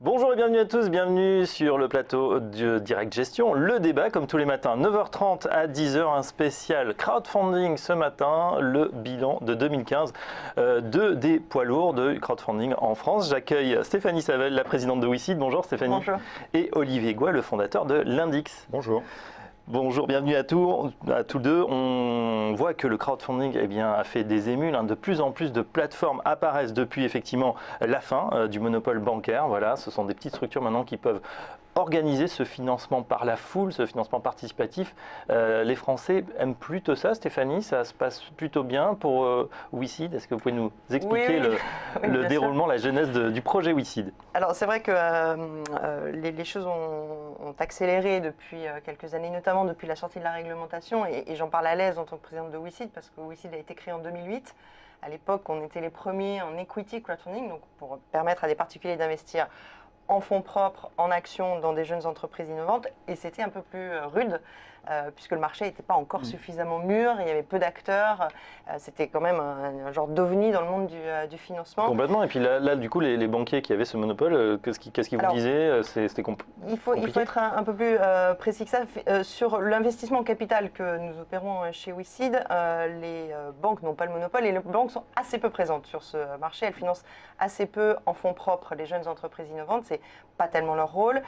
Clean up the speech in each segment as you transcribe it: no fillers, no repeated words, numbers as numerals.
Bonjour et bienvenue à tous, bienvenue sur le plateau de Direct Gestion. Le débat, comme tous les matins, 9h30 à 10h, un spécial crowdfunding ce matin, le bilan de 2015 des poids lourds de crowdfunding en France. J'accueille Stéphanie Savel, la présidente de WeSeed. Bonjour Stéphanie. Bonjour. Et Olivier Goy, le fondateur de Lindix. Bonjour. Bonjour, bienvenue à tous deux. On voit que le crowdfunding a fait des émules. De plus en plus de plateformes apparaissent depuis effectivement la fin du monopole bancaire. Voilà, ce sont des petites structures maintenant qui peuvent organiser ce financement par la foule, ce financement participatif. Les Français aiment plutôt ça, Stéphanie. Ça se passe plutôt bien pour WeSeed. Est-ce que vous pouvez nous expliquer le déroulement, la genèse du projet WeSeed? Alors c'est vrai que les choses ont accéléré depuis quelques années, notamment depuis la sortie de la réglementation, et j'en parle à l'aise en tant que présidente de WeSeed parce que WeSeed a été créé en 2008. À l'époque, on était les premiers en equity crowdfunding, donc pour permettre à des particuliers d'investir en fonds propres, en actions dans des jeunes entreprises innovantes, et c'était un peu plus rude puisque le marché n'était pas encore suffisamment mûr, il y avait peu d'acteurs, c'était quand même un genre d'ovni dans le monde du financement. Complètement, et puis là du coup les banquiers qui avaient ce monopole, qu'est-ce qu'ils vous disaient? C'était compliqué. Il faut être un peu plus précis que ça. Sur l'investissement en capital que nous opérons chez WeSeed, les banques n'ont pas le monopole et les banques sont assez peu présentes sur ce marché. Elles financent assez peu en fonds propres les jeunes entreprises innovantes, c'est pas tellement leur rôle.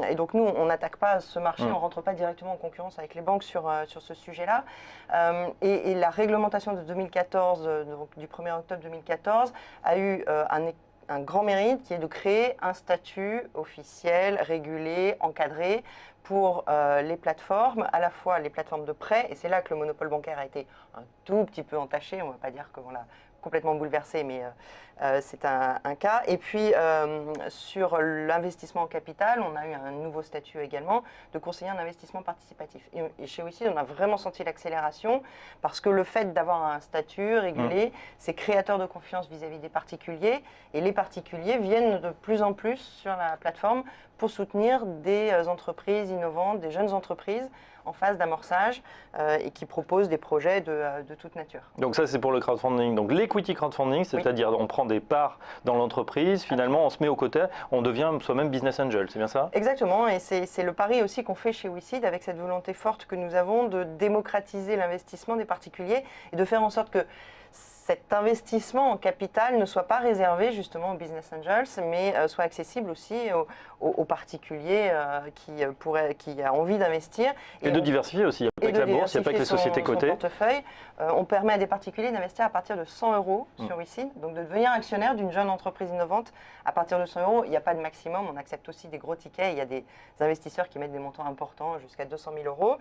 Et donc nous, on n'attaque pas ce marché, on ne rentre pas directement en concurrence avec les banques sur ce sujet-là. Et la réglementation de 2014, donc du 1er octobre 2014, a eu un grand mérite qui est de créer un statut officiel, régulé, encadré pour les plateformes, à la fois les plateformes de prêt, et c'est là que le monopole bancaire a été un tout petit peu entaché, on ne va pas dire qu'on l'a complètement bouleversé, mais c'est un cas. Et puis sur l'investissement en capital, on a eu un nouveau statut également de conseiller en investissement participatif. Et chez WeSeed, on a vraiment senti l'accélération parce que le fait d'avoir un statut régulé, c'est créateur de confiance vis-à-vis des particuliers, et les particuliers viennent de plus en plus sur la plateforme pour soutenir des entreprises innovantes, des jeunes entreprises en phase d'amorçage et qui proposent des projets de toute nature. Donc ça c'est pour le crowdfunding. Donc l'equity crowdfunding, c'est-à-dire on prend des parts dans l'entreprise, finalement on se met aux côtés, on devient soi-même business angel, c'est bien ça? Exactement, et c'est le pari aussi qu'on fait chez WeSeed avec cette volonté forte que nous avons de démocratiser l'investissement des particuliers et de faire en sorte que cet investissement en capital ne soit pas réservé justement aux business angels, mais soit accessible aussi aux particuliers qui a envie d'investir. Et de diversifier aussi, il n'y a pas que la bourse, il n'y a pas que les sociétés cotées. Portefeuille. On permet à des particuliers d'investir à partir de 100 € sur WeSeed, donc de devenir actionnaire d'une jeune entreprise innovante à partir de 100 €. Il n'y a pas de maximum, on accepte aussi des gros tickets, il y a des investisseurs qui mettent des montants importants jusqu'à 200 000 €.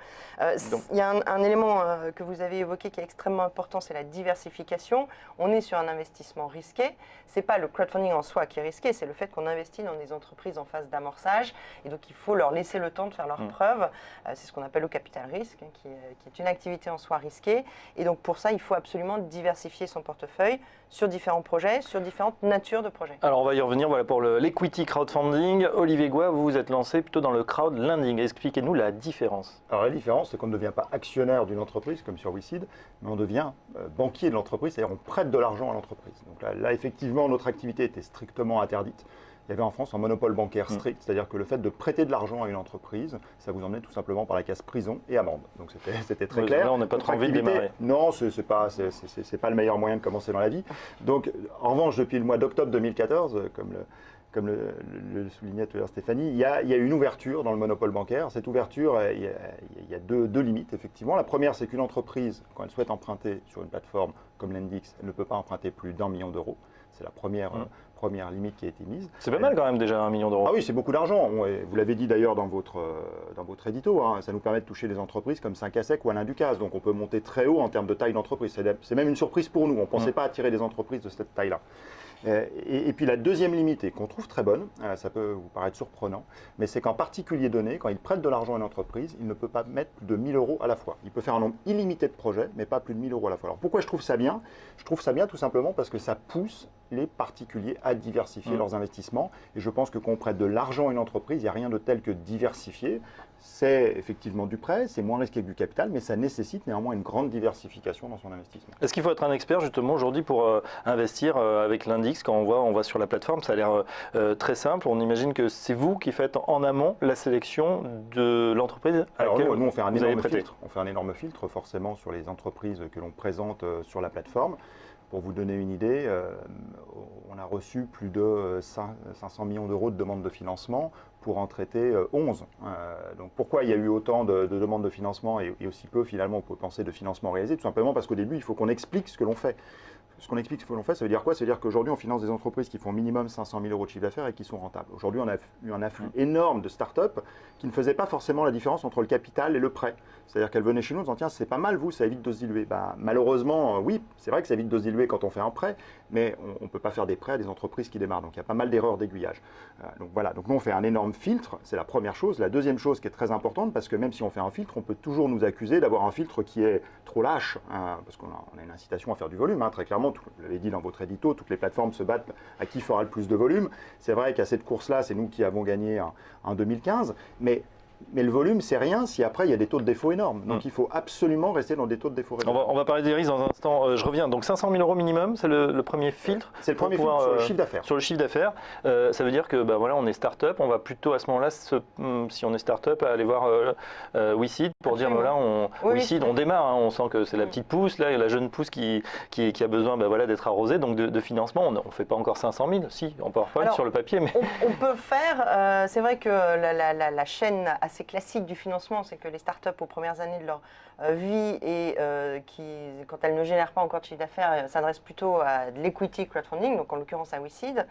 Il y a un élément que vous avez évoqué qui est extrêmement important, c'est la diversification. On est sur un investissement risqué. Ce n'est pas le crowdfunding en soi qui est risqué, c'est le fait qu'on investit dans des entreprises en phase d'amorçage. Et donc, il faut leur laisser le temps de faire leurs preuves. C'est ce qu'on appelle le capital risque, qui est une activité en soi risquée. Et donc, pour ça, il faut absolument diversifier son portefeuille sur différents projets, sur différentes natures de projets. Alors, on va y revenir pour l'equity crowdfunding. Olivier Goy, vous vous êtes lancé plutôt dans le crowdlending. Expliquez-nous la différence. Alors la différence, c'est qu'on ne devient pas actionnaire d'une entreprise comme sur WeSeed, mais on devient banquier de l'entreprise, c'est-à-dire on prête de l'argent à l'entreprise. Donc là, effectivement, notre activité était strictement interdite. Il y avait en France un monopole bancaire strict, c'est-à-dire que le fait de prêter de l'argent à une entreprise, ça vous emmenait tout simplement par la case prison et amende. Donc c'était très clair. Là, on n'a pas trop envie de démarrer. Non, c'est pas le meilleur moyen de commencer dans la vie. Donc en revanche, depuis le mois d'octobre 2014, comme le soulignait tout à l'heure Stéphanie, il y a une ouverture dans le monopole bancaire. Cette ouverture, il y a deux limites, effectivement. La première, c'est qu'une entreprise, quand elle souhaite emprunter sur une plateforme comme Lendix, elle ne peut pas emprunter plus d'1 million d'euros. C'est la première limite qui a été mise. C'est pas mal quand même déjà 1 million d'euros. Ah oui, c'est beaucoup d'argent. Vous l'avez dit d'ailleurs dans votre édito, hein, ça nous permet de toucher des entreprises comme Saint-Cassec ou Alain Ducasse. Donc on peut monter très haut en termes de taille d'entreprise. C'est même une surprise pour nous. On ne pensait pas attirer des entreprises de cette taille-là. Et puis la deuxième limite, et qu'on trouve très bonne, ça peut vous paraître surprenant, mais c'est qu'en particulier donné, quand il prête de l'argent à une entreprise, il ne peut pas mettre plus de 1 000 € à la fois. Il peut faire un nombre illimité de projets, mais pas plus de 1 000 € à la fois. Alors pourquoi je trouve ça bien? Je trouve ça bien tout simplement parce que ça pousse les particuliers à diversifier leurs investissements. Et je pense que quand on prête de l'argent à une entreprise, il n'y a rien de tel que diversifier. C'est effectivement du prêt, c'est moins risqué que du capital, mais ça nécessite néanmoins une grande diversification dans son investissement. Est-ce qu'il faut être un expert justement aujourd'hui pour investir avec l'Index? Quand on voit sur la plateforme, ça a l'air très simple. On imagine que c'est vous qui faites en amont la sélection de l'entreprise à laquelle nous, on fait un vous allez énorme prêter. filtre. On fait un énorme filtre forcément sur les entreprises que l'on présente sur la plateforme. Pour vous donner une idée, on a reçu plus de 500 millions d'euros de demandes de financement pour en traiter 11. Donc pourquoi il y a eu autant de demandes de financement et aussi peu finalement on peut penser de financement réalisé? Tout simplement parce qu'au début il faut qu'on explique ce que l'on fait. Ce qu'on explique ce que l'on fait, ça veut dire quoi? Ça veut dire qu'aujourd'hui on finance des entreprises qui font minimum 500 000 euros de chiffre d'affaires et qui sont rentables. Aujourd'hui on a eu un afflux énorme de start-up qui ne faisaient pas forcément la différence entre le capital et le prêt. C'est-à-dire qu'elles venaient chez nous en disant tiens c'est pas mal vous, ça évite de se diluer. Malheureusement oui, c'est vrai que ça évite de se diluer quand on fait un prêt, mais on ne peut pas faire des prêts à des entreprises qui démarrent. Donc il y a pas mal d'erreurs d'aiguillage. Donc voilà, donc nous on fait un énorme filtre, c'est la première chose. La deuxième chose qui est très importante, parce que même si on fait un filtre, on peut toujours nous accuser d'avoir un filtre qui est trop lâche, parce qu'on a une incitation à faire du volume, très clairement, vous l'avez dit dans votre édito, toutes les plateformes se battent à qui fera le plus de volume. C'est vrai qu'à cette course-là, c'est nous qui avons gagné en 2015, mais le volume, c'est rien si après il y a des taux de défaut énormes. Donc il faut absolument rester dans des taux de défaut énormes. On va parler des risques dans un instant. Je reviens. Donc 500 000 euros minimum, c'est le premier filtre. C'est le premier filtre sur le chiffre d'affaires. Sur le chiffre d'affaires. Ça veut dire que voilà, on est start-up. On va plutôt à ce moment-là, si on est start-up, aller voir WeSeed pour dire voilà, WeSeed, on démarre. On sent que c'est la petite pousse, là, la jeune pousse qui a besoin voilà, d'être arrosée. Donc de financement, on ne fait pas encore 500 000. Si, on peut reprendre sur le papier. Mais... On peut faire. C'est vrai que la chaîne assez classique du financement, c'est que les startups aux premières années de leur vie et qui, quand elles ne génèrent pas encore de chiffre d'affaires, s'adressent plutôt à de l'equity crowdfunding, donc en l'occurrence à WeSeed.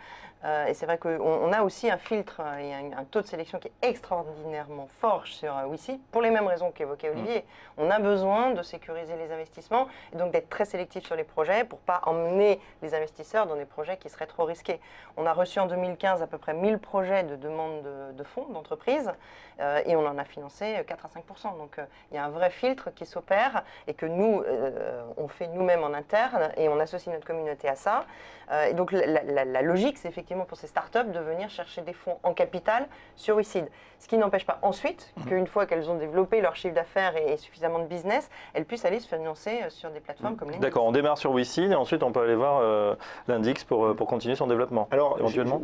Et c'est vrai qu'on a aussi un filtre et un taux de sélection qui est extraordinairement fort sur WeSeed, pour les mêmes raisons qu'évoquait Olivier. On a besoin de sécuriser les investissements et donc d'être très sélectif sur les projets pour ne pas emmener les investisseurs dans des projets qui seraient trop risqués. On a reçu en 2015 à peu près 1000 projets de demande de fonds d'entreprise et on en a financé 4 à 5%. Donc il y a un vrai filtre qui s'opère et que nous, on fait nous-mêmes en interne et on associe notre communauté à ça. Et donc la logique, c'est effectivement pour ces startups de venir chercher des fonds en capital sur WeSeed. Ce qui n'empêche pas ensuite qu'une fois qu'elles ont développé leur chiffre d'affaires et suffisamment de business, elles puissent aller se financer sur des plateformes comme l'Index. D'accord, on démarre sur WeSeed et ensuite on peut aller voir l'Index pour continuer son développement. Alors, éventuellement.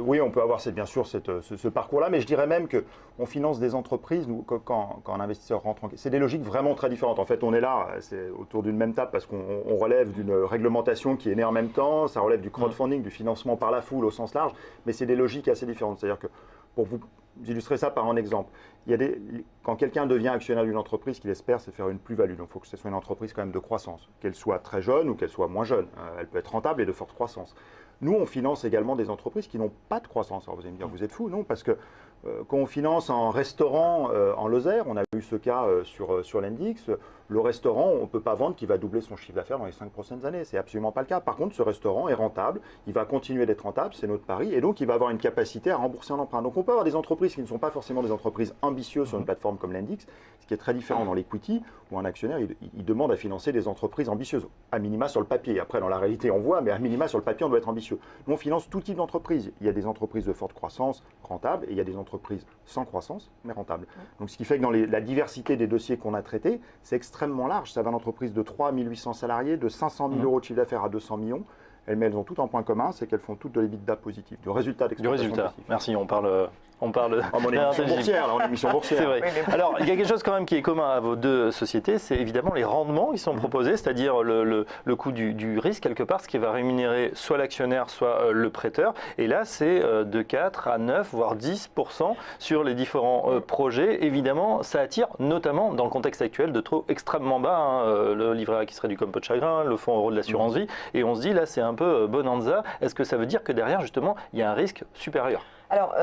Oui, on peut avoir bien sûr ce parcours-là, mais je dirais même qu'on finance des entreprises, quand un investisseur rentre en... C'est des logiques vraiment très différentes. En fait, on est là, c'est autour d'une même table parce qu'on relève d'une réglementation qui est née en même temps, ça relève du crowdfunding, du financement par la foule au sens large, mais c'est des logiques assez différentes. C'est-à-dire que, pour vous illustrer ça par un exemple, quand quelqu'un devient actionnaire d'une entreprise, qu'il espère, c'est faire une plus-value. Donc il faut que ce soit une entreprise quand même de croissance, qu'elle soit très jeune ou qu'elle soit moins jeune. Elle peut être rentable et de forte croissance. Nous, on finance également des entreprises qui n'ont pas de croissance. Alors vous allez me dire, vous êtes fou, non? Parce que quand on finance un restaurant en Lozère, on a eu ce cas sur l'Index, le restaurant, on ne peut pas vendre qu'il va doubler son chiffre d'affaires dans les 5 prochaines années. Ce n'est absolument pas le cas. Par contre, ce restaurant est rentable, il va continuer d'être rentable, c'est notre pari, et donc il va avoir une capacité à rembourser un emprunt. Donc on peut avoir des entreprises qui ne sont pas forcément des entreprises ambitieuses sur une plateforme comme l'Index, ce qui est très différent dans l'equity, où un actionnaire, il demande à financer des entreprises ambitieuses, à minima sur le papier. Après, dans la réalité, on voit, mais à minima sur le papier, on doit être ambitieux. Nous, on finance tout type d'entreprises. Il y a des entreprises de forte croissance, rentables, et il y a des entreprises sans croissance, mais rentables. Donc ce qui fait que dans la diversité des dossiers qu'on a traités, c'est extrêmement large. Ça va d'entreprises de 3 à 1800 salariés, de 500 000 euros de chiffre d'affaires à 200 millions. Mais elles ont toutes un point commun, c'est qu'elles font toutes de l'EBITDA positif, du résultat d'exploitation. Du résultat. Merci, on parle. On est émission boursière, là, on est émission boursière. C'est vrai. Alors, il y a quelque chose quand même qui est commun à vos deux sociétés, c'est évidemment les rendements qui sont proposés, c'est-à-dire le coût du risque, quelque part, ce qui va rémunérer soit l'actionnaire, soit le prêteur. Et là, c'est de 4 à 9, voire 10% sur les différents projets. Évidemment, ça attire, notamment dans le contexte actuel, de taux extrêmement bas, le livret A qui serait du comme peau de chagrin, le fonds euro de l'assurance vie. Et on se dit, là, c'est un peu bonanza. Est-ce que ça veut dire que derrière, justement, il y a un risque supérieur ? Alors,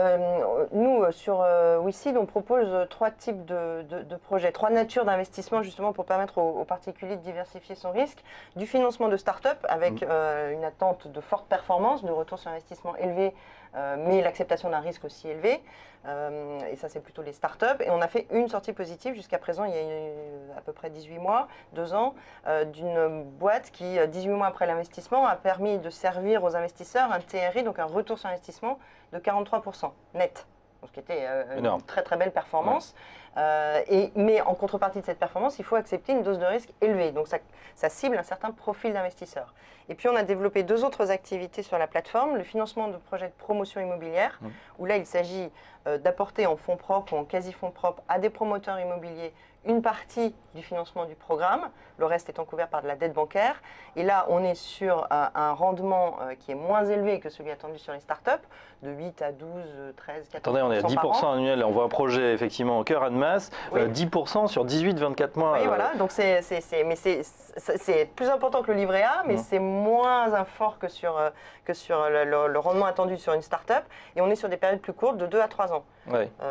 nous, sur WeSeed, on propose 3 types de projets, 3 natures d'investissement justement pour permettre aux particuliers de diversifier son risque. Du financement de start-up avec une attente de forte performance, de retour sur investissement élevé, mais l'acceptation d'un risque aussi élevé. Et ça, c'est plutôt les start-up. Et on a fait une sortie positive jusqu'à présent, il y a à peu près 18 mois, 2 ans, d'une boîte qui, 18 mois après l'investissement, a permis de servir aux investisseurs un TRI, donc un retour sur investissement, de 43% net. Ce qui était une très très belle performance. Mais en contrepartie de cette performance, il faut accepter une dose de risque élevée. Donc ça cible un certain profil d'investisseur. Et puis on a développé 2 autres activités sur la plateforme, le financement de projets de promotion immobilière, où là il s'agit d'apporter en fonds propres ou en quasi-fonds propres à des promoteurs immobiliers une partie du financement du programme, le reste étant couvert par de la dette bancaire. Et là, on est sur un rendement qui est moins élevé que celui attendu sur les startups, de 8 à 12, 13, 14%. Attendez, on est à 10% annuel, on voit un projet effectivement au cœur à de masse, 10% sur 18-24 mois. Oui, voilà, donc c'est plus important que le livret A, mais c'est moins fort que sur le rendement attendu sur une startup. Et on est sur des périodes plus courtes, de 2 à 3 ans.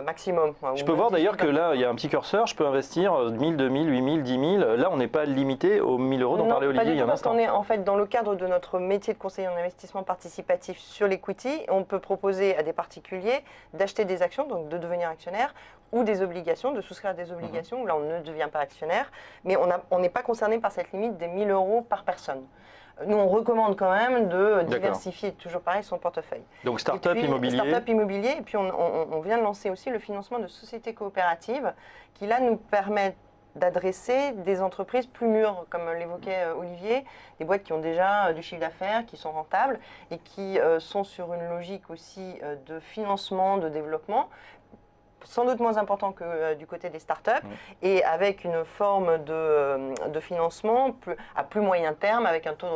Maximum. Je peux voir d'ailleurs que là, il y a un petit curseur, je peux investir 1000, 2000, 8000, 10 000. Là, on n'est pas limité aux 1000 euros dont parlait Olivier il y a un instant. On est en fait dans le cadre de notre métier de conseiller en investissement participatif sur l'equity. On peut proposer à des particuliers d'acheter des actions, donc de devenir actionnaire, ou des obligations, de souscrire à des obligations, où là, on ne devient pas actionnaire. Mais on n'est pas concerné par cette limite des 1000 euros par personne. Nous, on recommande quand même de diversifier, toujours pareil, son portefeuille. Donc, start-up immobilier. Start-up immobilier. Et puis, on vient de lancer aussi le financement de sociétés coopératives qui, là, nous permettent d'adresser des entreprises plus mûres, comme l'évoquait Olivier, des boîtes qui ont déjà du chiffre d'affaires, qui sont rentables et qui sont sur une logique aussi de financement, de développement, sans doute moins important que du côté des startups, et avec une forme de financement à plus moyen terme, avec un taux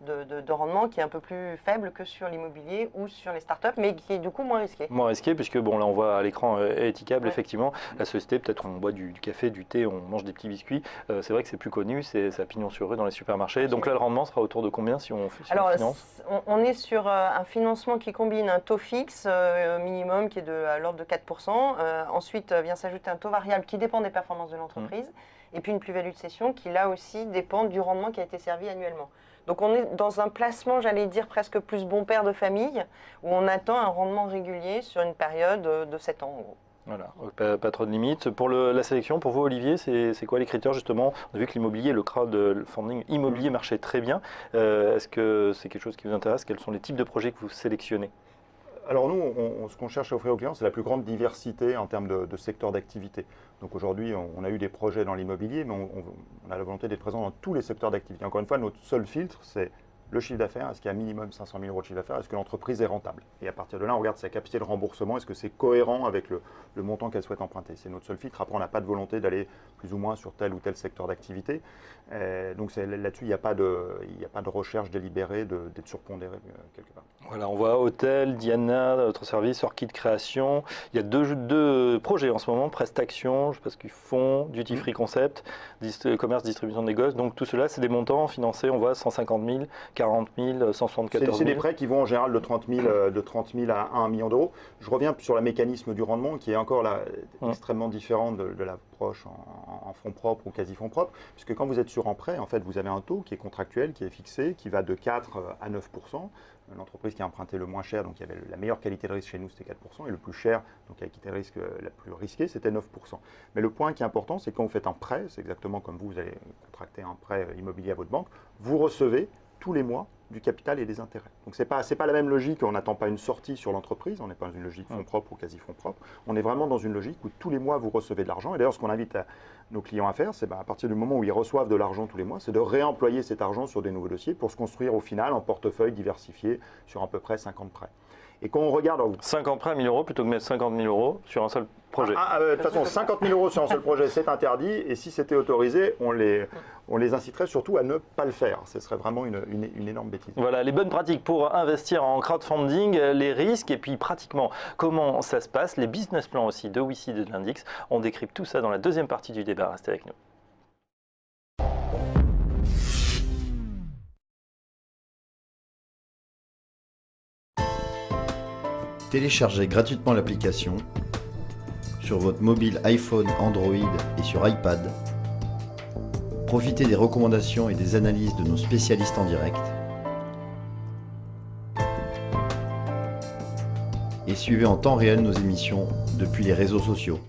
de rendement qui est un peu plus faible que sur l'immobilier ou sur les startups, mais qui est du coup moins risqué. Moins risqué, puisque bon, là on voit à l'écran Etikable, effectivement, la société, peut-être on boit du café, du thé, on mange des petits biscuits, c'est vrai que c'est plus connu, c'est à pignon sur rue dans les supermarchés. Donc là, le rendement sera autour de combien si on finance ? On est sur un financement qui combine un taux fixe minimum qui est à l'ordre de 4%. Ensuite vient s'ajouter un taux variable qui dépend des performances de l'entreprise, et puis une plus-value de cession qui là aussi dépend du rendement qui a été servi annuellement. Donc on est dans un placement, j'allais dire, presque plus bon père de famille, où on attend un rendement régulier sur une période de 7 ans en gros. Voilà, pas trop de limites. Pour la sélection, pour vous Olivier, c'est quoi les critères justement? On a vu que l'immobilier, le crowdfunding immobilier marchait très bien. Est-ce que c'est quelque chose qui vous intéresse? Quels sont les types de projets que vous sélectionnez? Alors nous, ce qu'on cherche à offrir aux clients, c'est la plus grande diversité en termes de secteurs d'activité. Donc aujourd'hui, on a eu des projets dans l'immobilier, mais on a la volonté d'être présent dans tous les secteurs d'activité. Encore une fois, notre seul filtre, c'est le chiffre d'affaires. Est-ce qu'il y a minimum 500 000 euros de chiffre d'affaires? Est-ce que l'entreprise est rentable? Et à partir de là, on regarde sa capacité de remboursement. Est-ce que c'est cohérent avec le montant qu'elle souhaite emprunter? C'est notre seul filtre. Après, on n'a pas de volonté d'aller plus ou moins sur tel ou tel secteur d'activité. Donc là-dessus, il n'y a pas de recherche délibérée d'être surpondéré quelque part. Voilà, on voit Hôtel, Diana, notre service, Orchid Création. Il y a deux projets en ce moment, Prestaction, je sais pas ce qu'ils font, Duty Free Concept, commerce, distribution de négoce. Donc tout cela, c'est des montants financés, on voit 150 000, 40 000, 174 000. C'est des prêts qui vont en général de 30 000 à 1 million d'euros. Je reviens sur le mécanisme du rendement qui est encore là extrêmement différent de l'approche en fonds propres ou quasi fonds propres, puisque quand vous êtes sur emprunt, en fait, vous avez un taux qui est contractuel, qui est fixé, qui va de 4 à 9%. L'entreprise qui a emprunté le moins cher, donc il y avait la meilleure qualité de risque chez nous, c'était 4%, et le plus cher, donc la qualité de risque la plus risquée, c'était 9%. Mais le point qui est important, c'est quand vous faites un prêt, c'est exactement comme vous allez contracter un prêt immobilier à votre banque, vous recevez tous les mois du capital et des intérêts. Donc c'est pas la même logique, on n'attend pas une sortie sur l'entreprise, on n'est pas dans une logique fonds propres ou quasi fonds propres, on est vraiment dans une logique où tous les mois vous recevez de l'argent. Et d'ailleurs ce qu'on invite nos clients à faire, c'est à partir du moment où ils reçoivent de l'argent tous les mois, c'est de réemployer cet argent sur des nouveaux dossiers pour se construire au final un portefeuille diversifié sur à peu près 50 prêts. Et quand on regarde... 50 prêts à 1 000 euros plutôt que mettre 50 000 euros sur un seul projet. De toute façon, 50 000 euros sur un seul projet, c'est interdit. Et si c'était autorisé, on les inciterait surtout à ne pas le faire. Ce serait vraiment une énorme bêtise. Voilà, les bonnes pratiques pour investir en crowdfunding, les risques et puis pratiquement comment ça se passe, les business plans aussi de WeSeed et de l'Index. On décrypte tout ça dans la deuxième partie du débat. Restez avec nous. Téléchargez gratuitement l'application sur votre mobile iPhone, Android et sur iPad. Profitez des recommandations et des analyses de nos spécialistes en direct. Et suivez en temps réel nos émissions depuis les réseaux sociaux.